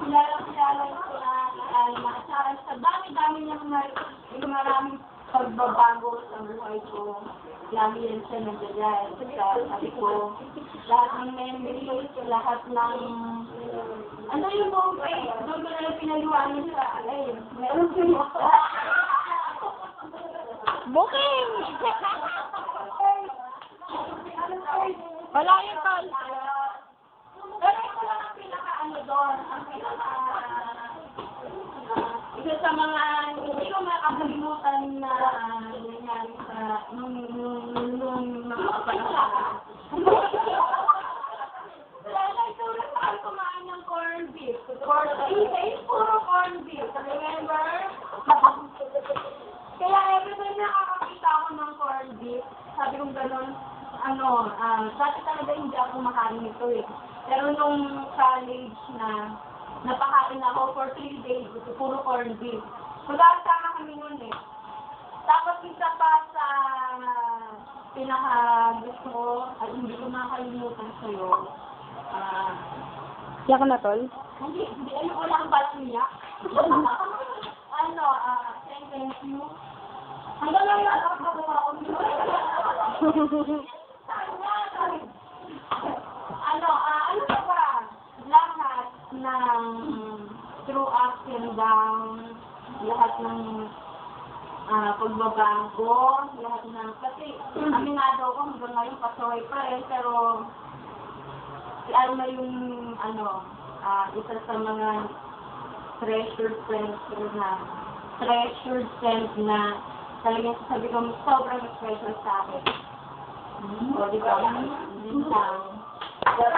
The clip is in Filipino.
kilala ko na Alma. Sa dami-dami niyang maraming pagbabago sa buhay ko. Lagi yan siya nandiyan. Sabi ko, lahat ng memories, lahat ng... Ano yung doon ko na lang pinaluan sa meron ko. Booking! Wala yung call. Pero ito lang ang pinaka-ano doon, ang isa sa mga hindi ko makakalimutan na nangyari sa nung mga kapatid. Wala, ito lang ako kumain ng corned beef. Puro corned beef. Remember? Kaya every time nakakakita ako ng corned beef, sabi kong gano'n, dati talaga hindi ako kumakain nito eh. Pero nung college na, napakain ako for 3 days, puro corned beef. Magkakasama kami nun eh. Tapos isa pa sa pinaka-gusto ko, at hindi ko makakalimutan sa'yo, Yak na, tol? hindi, ayoko lang balang niyak. Thank you. Hanggang lang nakakakuha ako nito. Ano pa ba? Lahat ng through ups and downs, lahat ng pagbabago, lahat ng, kasi aminado ko hanggang ngayon pasuhay pa rin, pero si Alma yung isa sa mga treasured friends na talagang sabi ko sobrang special sa akin. O, di ba? Yun lang.